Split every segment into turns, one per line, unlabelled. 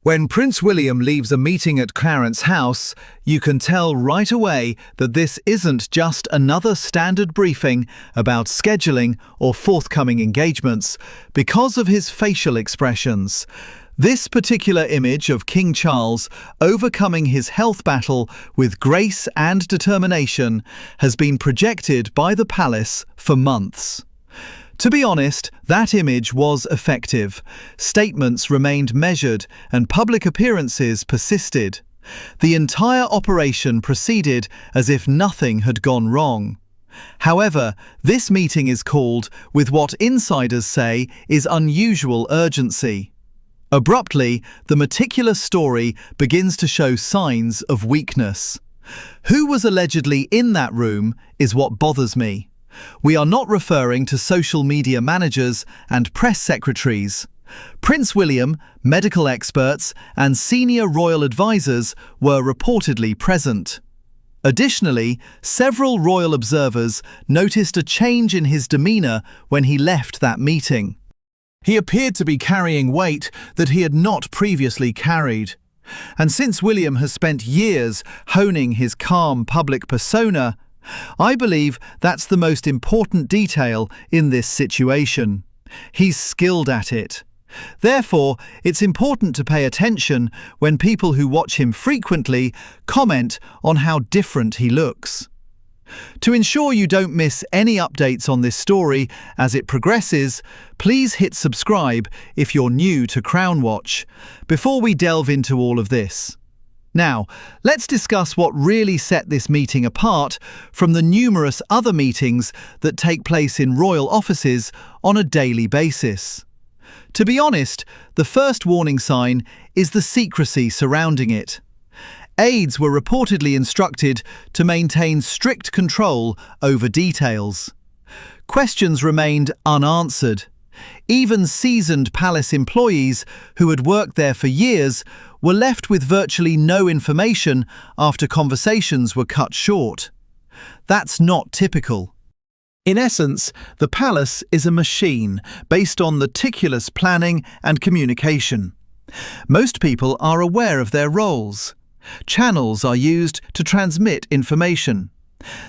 When Prince William leaves a meeting at Clarence House, you can tell right away that this isn't just another standard briefing about scheduling or forthcoming engagements because of his facial expressions. This particular image of King Charles overcoming his health battle with grace and determination has been projected by the palace for months. To be honest, that image was effective. Statements remained measured and public appearances persisted. The entire operation proceeded as if nothing had gone wrong. However, this meeting is called with what insiders say is unusual urgency. Abruptly, the meticulous story begins to show signs of weakness. Who was allegedly in that room is what bothers me. We are not referring to social media managers and press secretaries. Prince William, medical experts, and senior royal advisors were reportedly present. Additionally, several royal observers noticed a change in his demeanor when he left that meeting. He appeared to be carrying weight that he had not previously carried. And since William has spent years honing his calm public persona, I believe that's the most important detail in this situation. He's skilled at it. Therefore, it's important to pay attention when people who watch him frequently comment on how different he looks. To ensure you don't miss any updates on this story as it progresses, please hit subscribe if you're new to Crown Watch. Before we delve into all of this, now, let's discuss what really set this meeting apart from the numerous other meetings that take place in royal offices on a daily basis. To be honest, the first warning sign is the secrecy surrounding it. Aides were reportedly instructed to maintain strict control over details. Questions remained unanswered. Even seasoned palace employees who had worked there for years were left with virtually no information after conversations were cut short. That's not typical. In essence, the palace is a machine based on meticulous planning and communication. Most people are aware of their roles. Channels are used to transmit information.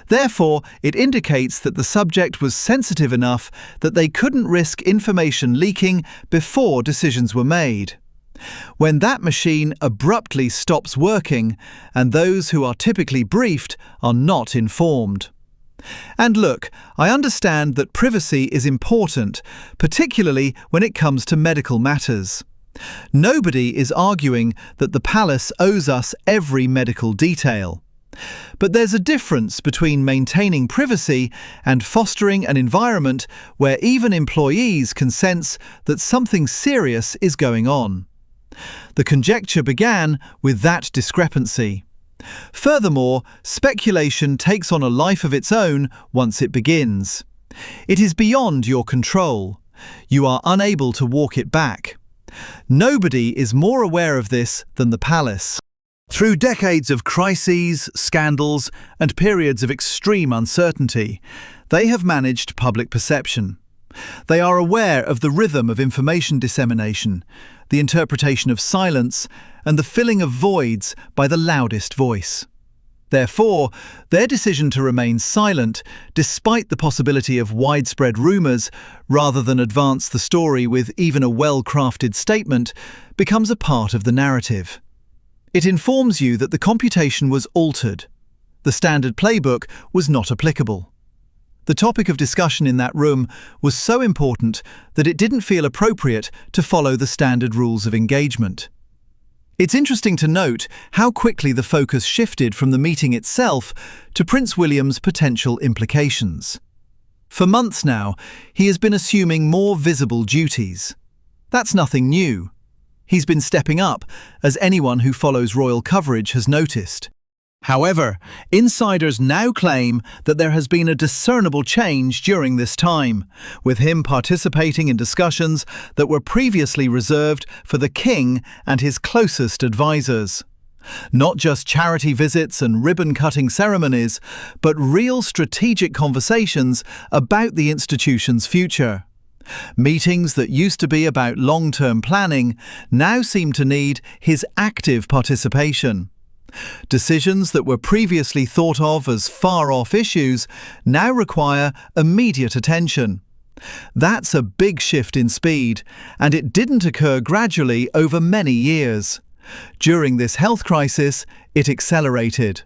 Therefore, it indicates that the subject was sensitive enough that they couldn't risk information leaking before decisions were made. When that machine abruptly stops working, and those who are typically briefed are not informed. And look, I understand that privacy is important, particularly when it comes to medical matters. Nobody is arguing that the palace owes us every medical detail. But there's a difference between maintaining privacy and fostering an environment where even employees can sense that something serious is going on. The conjecture began with that discrepancy. Furthermore, speculation takes on a life of its own once it begins. It is beyond your control. You are unable to walk it back. Nobody is more aware of this than the palace. Through decades of crises, scandals, and periods of extreme uncertainty, they have managed public perception. They are aware of the rhythm of information dissemination, the interpretation of silence, and the filling of voids by the loudest voice. Therefore, their decision to remain silent, despite the possibility of widespread rumours, rather than advance the story with even a well-crafted statement, becomes a part of the narrative. It informs you that the computation was altered. The standard playbook was not applicable. The topic of discussion in that room was so important that it didn't feel appropriate to follow the standard rules of engagement. It's interesting to note how quickly the focus shifted from the meeting itself to Prince William's potential implications. For months now, he has been assuming more visible duties. That's nothing new. He's been stepping up, as anyone who follows royal coverage has noticed. However, insiders now claim that there has been a discernible change during this time, with him participating in discussions that were previously reserved for the king and his closest advisors. Not just charity visits and ribbon-cutting ceremonies, but real strategic conversations about the institution's future. Meetings that used to be about long-term planning now seem to need his active participation. Decisions that were previously thought of as far-off issues now require immediate attention. That's a big shift in speed, and it didn't occur gradually over many years. During this health crisis, it accelerated.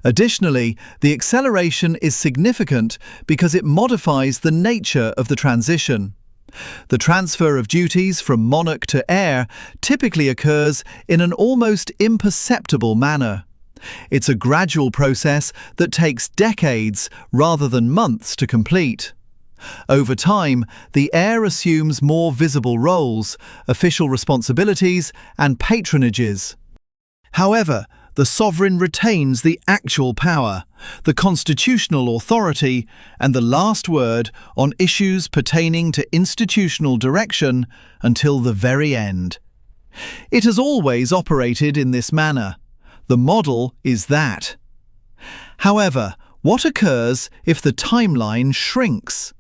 Additionally, the acceleration is significant because it modifies the nature of the transition. The transfer of duties from monarch to heir typically occurs in an almost imperceptible manner. It's a gradual process that takes decades rather than months to complete. Over time, the heir assumes more visible roles, official responsibilities, and patronages. However, the sovereign retains the actual power, the constitutional authority, and the last word on issues pertaining to institutional direction until the very end. It has always operated in this manner. The model is that. However, what occurs if the timeline shrinks?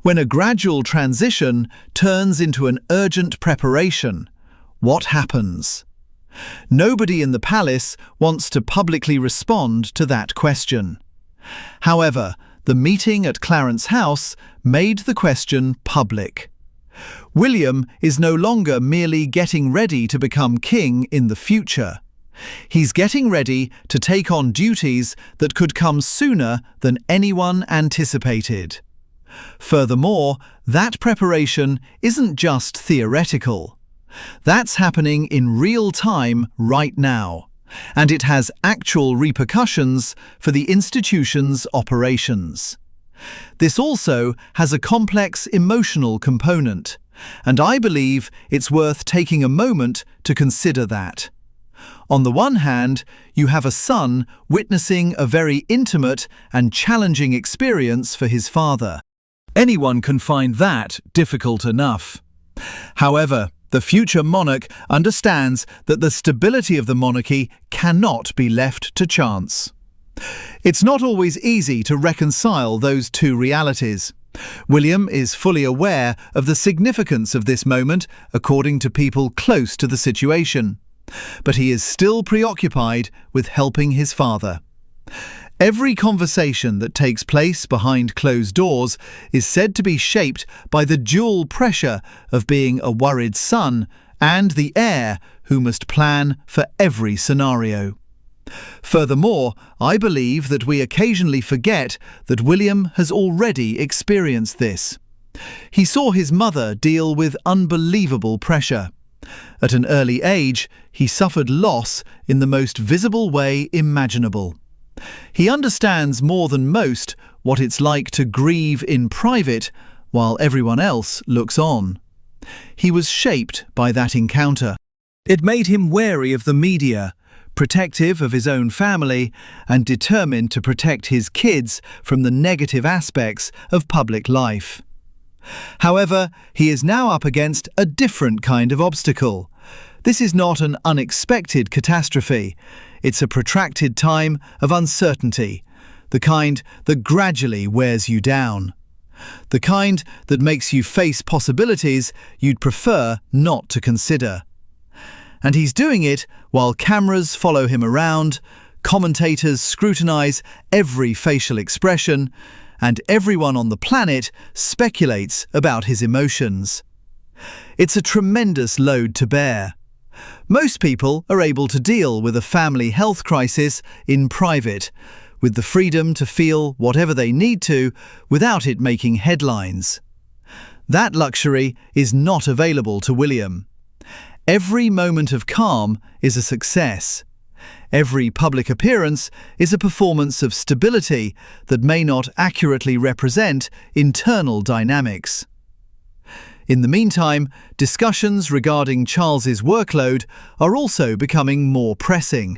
When a gradual transition turns into an urgent preparation, what happens? Nobody in the palace wants to publicly respond to that question. However, the meeting at Clarence House made the question public. William is no longer merely getting ready to become king in the future. He's getting ready to take on duties that could come sooner than anyone anticipated. Furthermore, that preparation isn't just theoretical. That's happening in real time right now, and it has actual repercussions for the institution's operations. This also has a complex emotional component, and I believe it's worth taking a moment to consider that. On the one hand, you have a son witnessing a very intimate and challenging experience for his father. Anyone can find that difficult enough. However, the future monarch understands that the stability of the monarchy cannot be left to chance. It's not always easy to reconcile those two realities. William is fully aware of the significance of this moment, according to people close to the situation. But he is still preoccupied with helping his father. Every conversation that takes place behind closed doors is said to be shaped by the dual pressure of being a worried son and the heir who must plan for every scenario. Furthermore, I believe that we occasionally forget that William has already experienced this. He saw his mother deal with unbelievable pressure. At an early age, he suffered loss in the most visible way imaginable. He understands more than most what it's like to grieve in private while everyone else looks on. He was shaped by that encounter. It made him wary of the media, protective of his own family, and determined to protect his kids from the negative aspects of public life. However, he is now up against a different kind of obstacle. This is not an unexpected catastrophe. It's a protracted time of uncertainty, the kind that gradually wears you down. The kind that makes you face possibilities you'd prefer not to consider. And he's doing it while cameras follow him around, commentators scrutinize every facial expression, and everyone on the planet speculates about his emotions. It's a tremendous load to bear. Most people are able to deal with a family health crisis in private, with the freedom to feel whatever they need to without it making headlines. That luxury is not available to William. Every moment of calm is a success. Every public appearance is a performance of stability that may not accurately represent internal dynamics. In the meantime, discussions regarding Charles's workload are also becoming more pressing.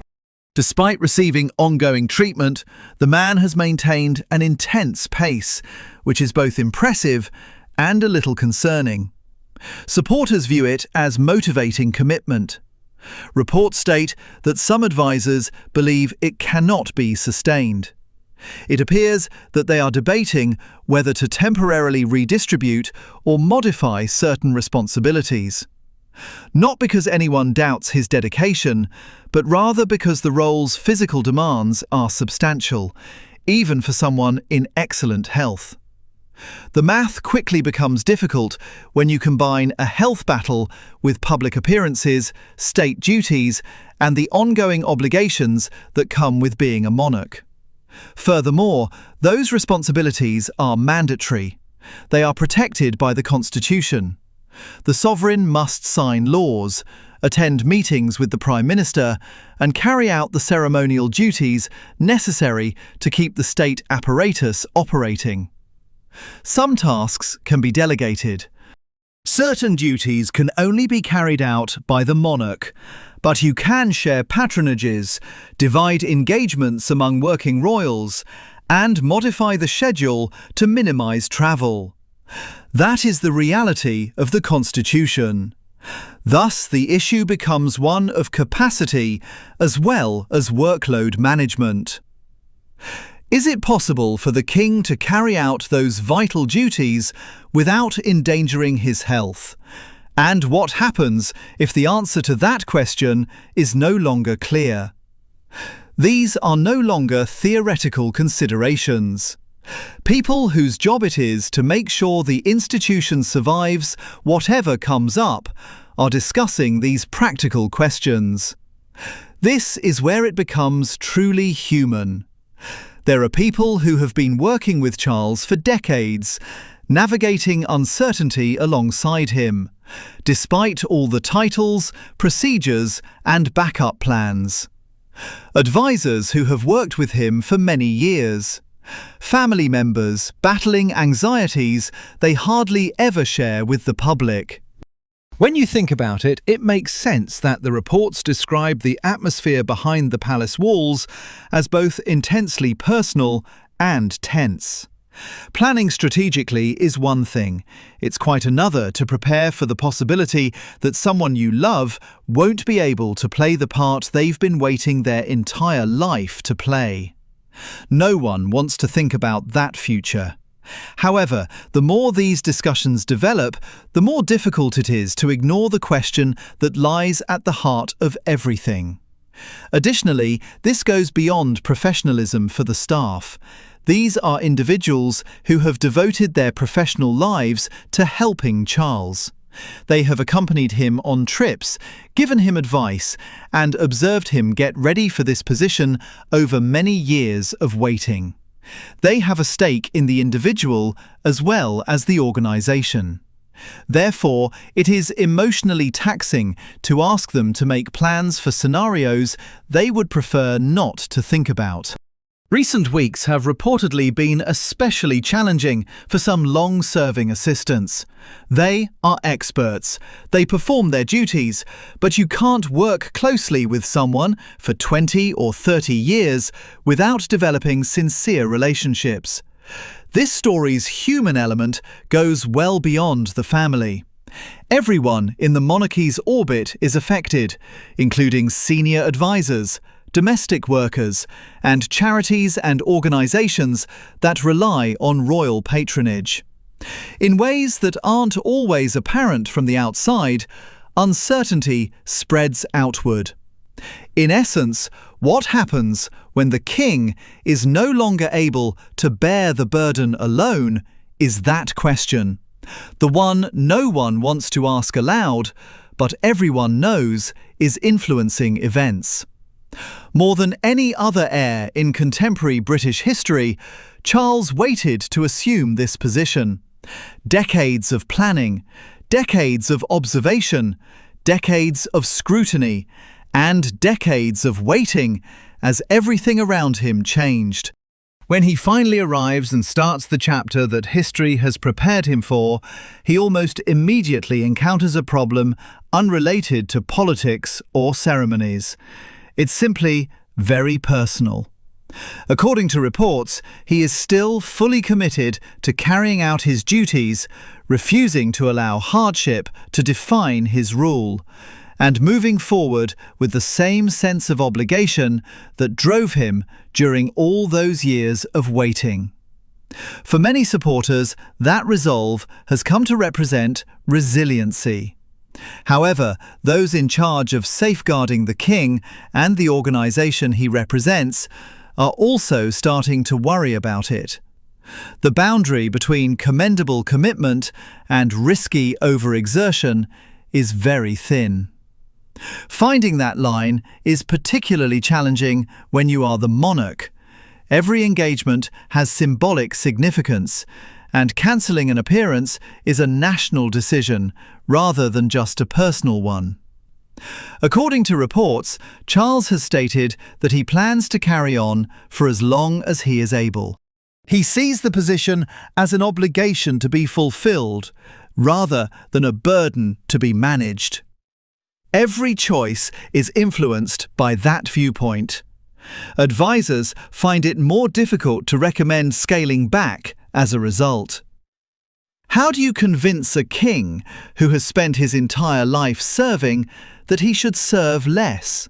Despite receiving ongoing treatment, the man has maintained an intense pace, which is both impressive and a little concerning. Supporters view it as motivating commitment. Reports state that some advisors believe it cannot be sustained. It appears that they are debating whether to temporarily redistribute or modify certain responsibilities. Not because anyone doubts his dedication, but rather because the role's physical demands are substantial, even for someone in excellent health. The math quickly becomes difficult when you combine a health battle with public appearances, state duties, and the ongoing obligations that come with being a monarch. Furthermore, those responsibilities are mandatory. They are protected by the Constitution. The sovereign must sign laws, attend meetings with the Prime Minister, and carry out the ceremonial duties necessary to keep the state apparatus operating. Some tasks can be delegated. Certain duties can only be carried out by the monarch, but you can share patronages, divide engagements among working royals, and modify the schedule to minimise travel. That is the reality of the Constitution. Thus, the issue becomes one of capacity as well as workload management. Is it possible for the king to carry out those vital duties without endangering his health? And what happens if the answer to that question is no longer clear? These are no longer theoretical considerations. People whose job it is to make sure the institution survives whatever comes up are discussing these practical questions. This is where it becomes truly human. There are people who have been working with Charles for decades, navigating uncertainty alongside him, despite all the titles, procedures, and backup plans. Advisors who have worked with him for many years. Family members battling anxieties they hardly ever share with the public. When you think about it, it makes sense that the reports describe the atmosphere behind the palace walls as both intensely personal and tense. Planning strategically is one thing. It's quite another to prepare for the possibility that someone you love won't be able to play the part they've been waiting their entire life to play. No one wants to think about that future. However, the more these discussions develop, the more difficult it is to ignore the question that lies at the heart of everything. Additionally, this goes beyond professionalism for the staff. These are individuals who have devoted their professional lives to helping Charles. They have accompanied him on trips, given him advice, and observed him get ready for this position over many years of waiting. They have a stake in the individual as well as the organisation. Therefore, it is emotionally taxing to ask them to make plans for scenarios they would prefer not to think about. Recent weeks have reportedly been especially challenging for some long-serving assistants. They are experts. They perform their duties, but you can't work closely with someone for 20 or 30 years without developing sincere relationships. This story's human element goes well beyond the family. Everyone in the monarchy's orbit is affected, including senior advisors, domestic workers, and charities and organisations that rely on royal patronage. In ways that aren't always apparent from the outside, uncertainty spreads outward. In essence, what happens when the king is no longer able to bear the burden alone is that question. The one no one wants to ask aloud, but everyone knows is influencing events. More than any other heir in contemporary British history, Charles waited to assume this position. Decades of planning, decades of observation, decades of scrutiny, and decades of waiting as everything around him changed. When he finally arrives and starts the chapter that history has prepared him for, he almost immediately encounters a problem unrelated to politics or ceremonies. It's simply very personal. According to reports, he is still fully committed to carrying out his duties, refusing to allow hardship to define his rule. and moving forward with the same sense of obligation that drove him during all those years of waiting. For many supporters, that resolve has come to represent resiliency. However, those in charge of safeguarding the king and the organisation he represents are also starting to worry about it. The boundary between commendable commitment and risky overexertion is very thin. Finding that line is particularly challenging when you are the monarch. Every engagement has symbolic significance, and cancelling an appearance is a national decision rather than just a personal one. According to reports, Charles has stated that he plans to carry on for as long as he is able. He sees the position as an obligation to be fulfilled, rather than a burden to be managed. Every choice is influenced by that viewpoint. Advisors find it more difficult to recommend scaling back as a result. How do you convince a king who has spent his entire life serving that he should serve less?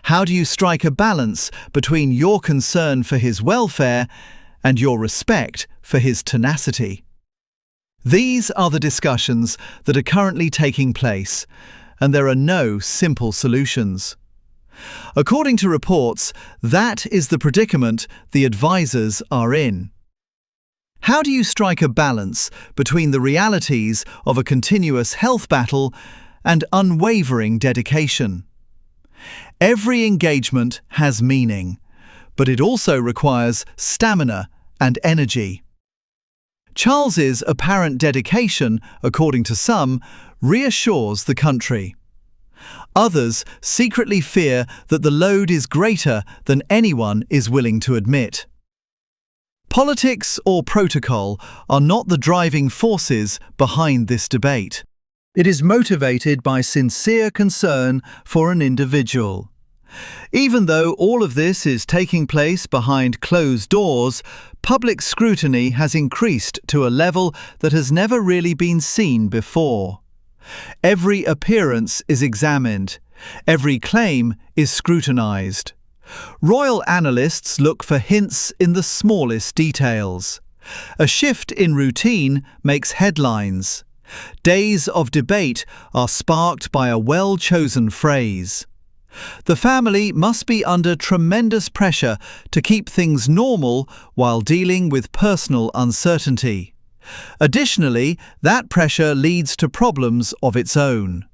How do you strike a balance between your concern for his welfare and your respect for his tenacity? These are the discussions that are currently taking place, and there are no simple solutions. According to reports, that is the predicament the advisors are in. How do you strike a balance between the realities of a continuous health battle and unwavering dedication? Every engagement has meaning, but it also requires stamina and energy. Charles's apparent dedication, according to some, reassures the country. Others secretly fear that the load is greater than anyone is willing to admit. Politics or protocol are not the driving forces behind this debate. It is motivated by sincere concern for an individual. Even though all of this is taking place behind closed doors, public scrutiny has increased to a level that has never really been seen before. Every appearance is examined. Every claim is scrutinized. Royal analysts look for hints in the smallest details. A shift in routine makes headlines. Days of debate are sparked by a well-chosen phrase. The family must be under tremendous pressure to keep things normal while dealing with personal uncertainty. Additionally, that pressure leads to problems of its own.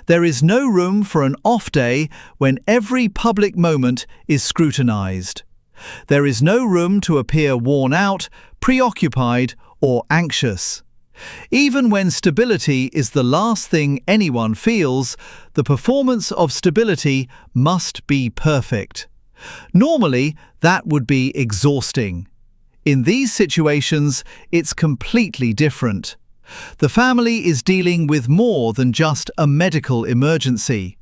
There is no room for an off day when every public moment is scrutinized. There is no room to appear worn out, preoccupied, or anxious. Even when stability is the last thing anyone feels, the performance of stability must be perfect. Normally, that would be exhausting. In these situations, it's completely different. The family is dealing with more than just a medical emergency.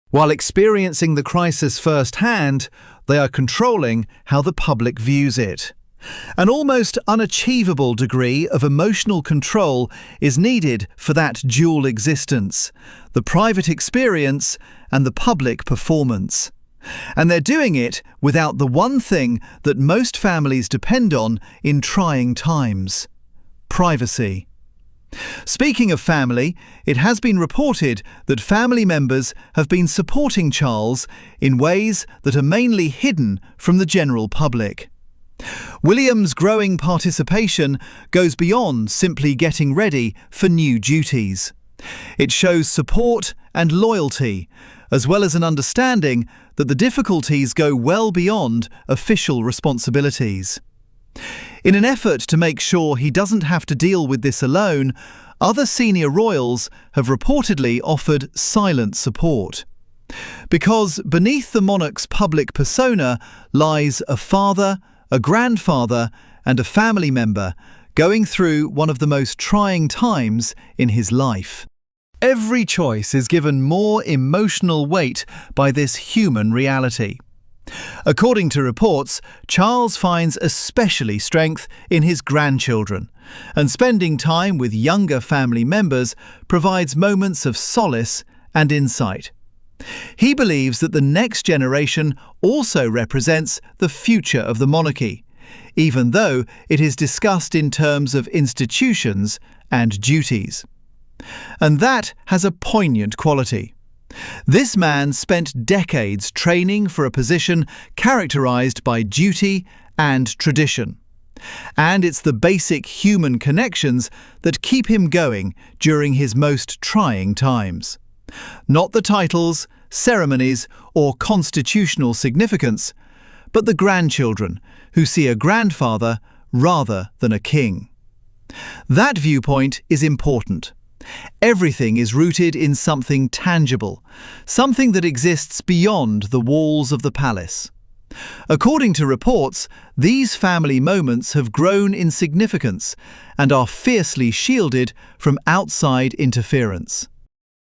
While experiencing the crisis firsthand, they are controlling how the public views it. An almost unachievable degree of emotional control is needed for that dual existence, the private experience and the public performance. And they're doing it without the one thing that most families depend on in trying times: privacy. Speaking of family, it has been reported that family members have been supporting Charles in ways that are mainly hidden from the general public. William's growing participation goes beyond simply getting ready for new duties. It shows support and loyalty, as well as an understanding that the difficulties go well beyond official responsibilities. In an effort to make sure he doesn't have to deal with this alone, other senior royals have reportedly offered silent support. Because beneath the monarch's public persona lies a father, a grandfather, and a family member going through one of the most trying times in his life. Every choice is given more emotional weight by this human reality. According to reports, Charles finds especially strength in his grandchildren, and spending time with younger family members provides moments of solace and insight. He believes that the next generation also represents the future of the monarchy, even though it is discussed in terms of institutions and duties. And that has a poignant quality. This man spent decades training for a position characterized by duty and tradition. And it's the basic human connections that keep him going during his most trying times. Not the titles, ceremonies, or constitutional significance, but the grandchildren who see a grandfather rather than a king. That viewpoint is important. Everything is rooted in something tangible, something that exists beyond the walls of the palace. According to reports, these family moments have grown in significance and are fiercely shielded from outside interference.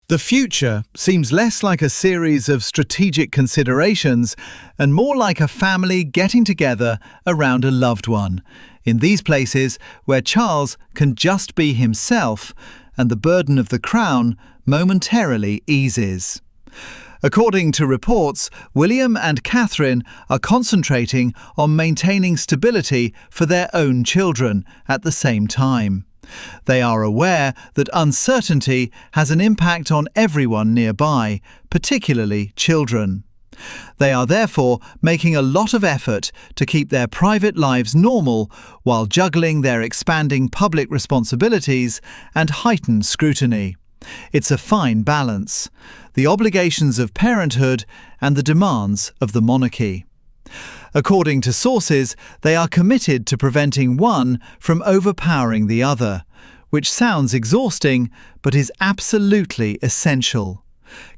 The future seems less like a series of strategic considerations and more like a family getting together around a loved one, in these places where Charles can just be himself and the burden of the crown momentarily eases. According to reports, William and Catherine are concentrating on maintaining stability for their own children at the same time. They are aware that uncertainty has an impact on everyone nearby, particularly children. They are therefore making a lot of effort to keep their private lives normal while juggling their expanding public responsibilities and heightened scrutiny. It's a fine balance, the obligations of parenthood and the demands of the monarchy. According to sources, they are committed to preventing one from overpowering the other, which sounds exhausting but is absolutely essential.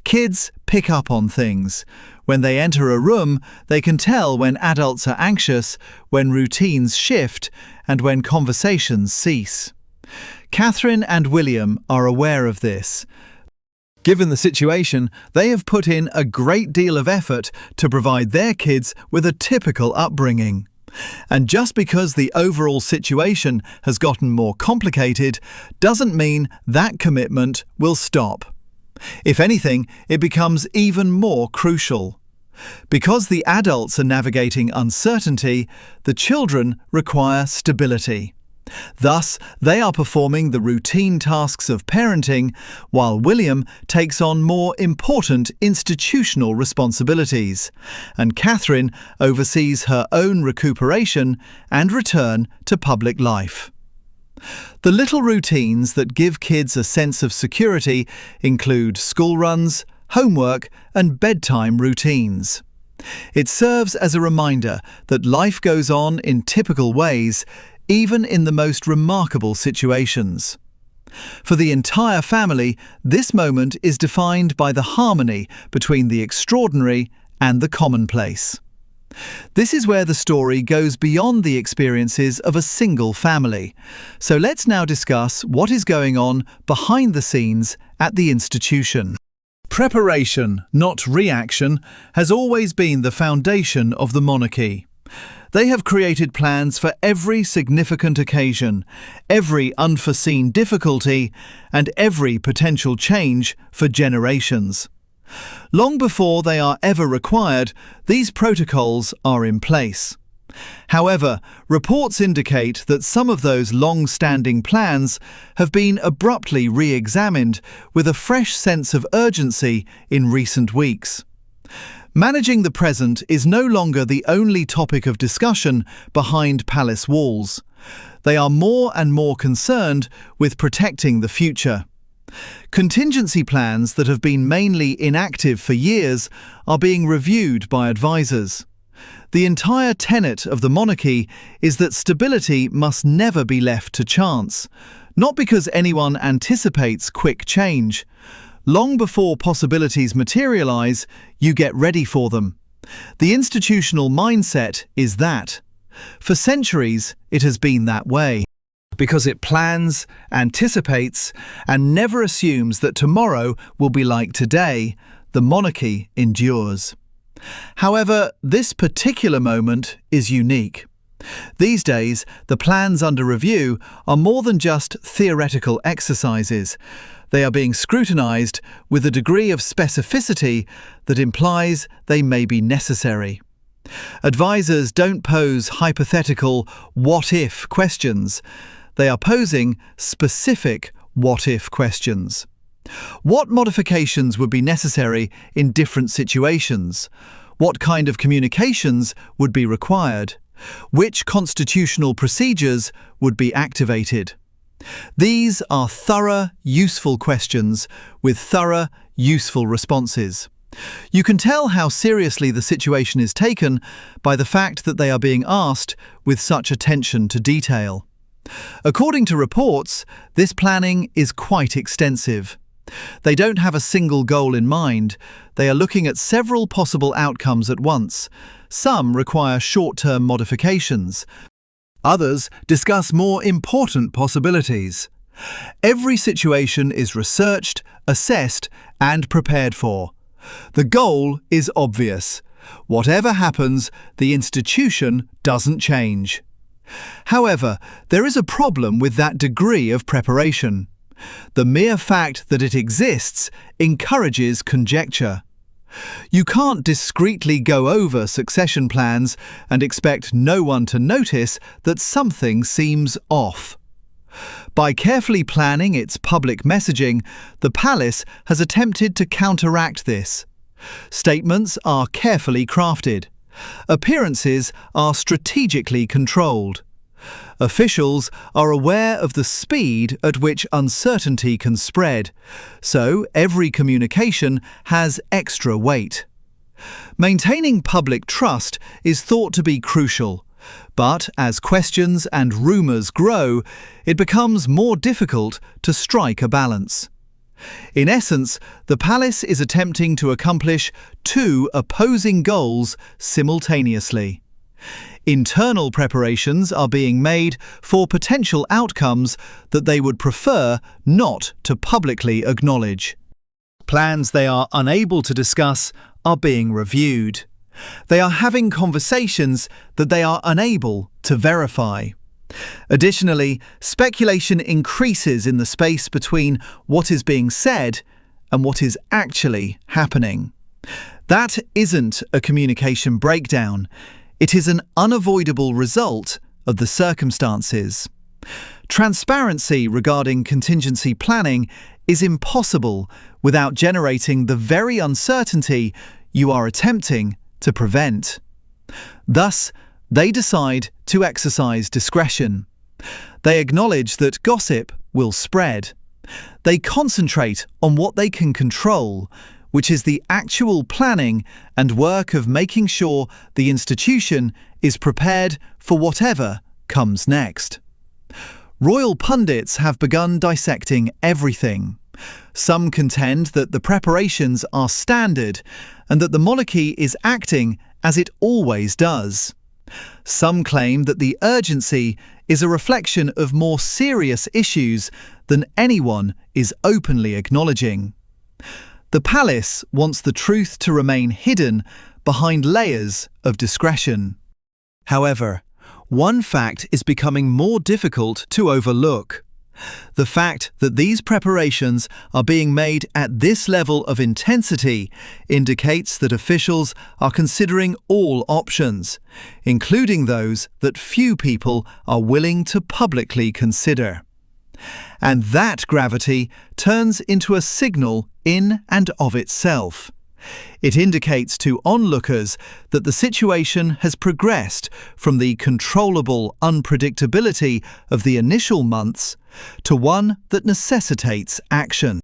Kids pick up on things. When they enter a room, they can tell when adults are anxious, when routines shift, and when conversations cease. Catherine and William are aware of this. Given the situation, they have put in a great deal of effort to provide their kids with a typical upbringing. And just because the overall situation has gotten more complicated doesn't mean that commitment will stop. If anything, it becomes even more crucial. Because the adults are navigating uncertainty, the children require stability. Thus, they are performing the routine tasks of parenting, while William takes on more important institutional responsibilities, and Catherine oversees her own recuperation and return to public life. The little routines that give kids a sense of security include school runs, homework, and bedtime routines. It serves as a reminder that life goes on in typical ways, even in the most remarkable situations. For the entire family, this moment is defined by the harmony between the extraordinary and the commonplace. This is where the story goes beyond the experiences of a single family. So let's now discuss what is going on behind the scenes at the institution. Preparation, not reaction, has always been the foundation of the monarchy. They have created plans for every significant occasion, every unforeseen difficulty, and every potential change for generations. Long before they are ever required, these protocols are in place. However, reports indicate that some of those long-standing plans have been abruptly re-examined with a fresh sense of urgency in recent weeks. Managing the present is no longer the only topic of discussion behind palace walls. They are more and more concerned with protecting the future. Contingency plans that have been mainly inactive for years are being reviewed by advisors. The entire tenet of the monarchy is that stability must never be left to chance, not because anyone anticipates quick change. Long before possibilities materialize, you get ready for them. The institutional mindset is that. For centuries, it has been that way. Because it plans, anticipates, and never assumes that tomorrow will be like today, the monarchy endures. However, this particular moment is unique. These days, the plans under review are more than just theoretical exercises. They are being scrutinised with a degree of specificity that implies they may be necessary. Advisors don't pose hypothetical what-if questions. They are posing specific what-if questions. What modifications would be necessary in different situations? What kind of communications would be required? Which constitutional procedures would be activated? These are thorough, useful questions with thorough, useful responses. You can tell how seriously the situation is taken by the fact that they are being asked with such attention to detail. According to reports, this planning is quite extensive. They don't have a single goal in mind. They are looking at several possible outcomes at once. Some require short-term modifications. Others discuss more important possibilities. Every situation is researched, assessed, and prepared for. The goal is obvious. Whatever happens, the institution doesn't change. However, there is a problem with that degree of preparation. The mere fact that it exists encourages conjecture. You can't discreetly go over succession plans and expect no one to notice that something seems off. By carefully planning its public messaging, the palace has attempted to counteract this. Statements are carefully crafted. Appearances are strategically controlled. Officials are aware of the speed at which uncertainty can spread, so every communication has extra weight. Maintaining public trust is thought to be crucial, but as questions and rumours grow, it becomes more difficult to strike a balance. In essence, the palace is attempting to accomplish two opposing goals simultaneously. Internal preparations are being made for potential outcomes that they would prefer not to publicly acknowledge. Plans they are unable to discuss are being reviewed. They are having conversations that they are unable to verify. Additionally, speculation increases in the space between what is being said and what is actually happening. That isn't a communication breakdown. It is an unavoidable result of the circumstances. Transparency regarding contingency planning is impossible without generating the very uncertainty you are attempting to prevent. Thus, they decide to exercise discretion. They acknowledge that gossip will spread. They concentrate on what they can control, which is the actual planning and work of making sure the institution is prepared for whatever comes next. Royal pundits have begun dissecting everything. Some contend that the preparations are standard and that the monarchy is acting as it always does. Some claim that the urgency is a reflection of more serious issues than anyone is openly acknowledging. The palace wants the truth to remain hidden behind layers of discretion. However, one fact is becoming more difficult to overlook. The fact that these preparations are being made at this level of intensity indicates that officials are considering all options, including those that few people are willing to publicly consider. And that gravity turns into a signal in and of itself. It indicates to onlookers that the situation has progressed from the controllable unpredictability of the initial months to one that necessitates action.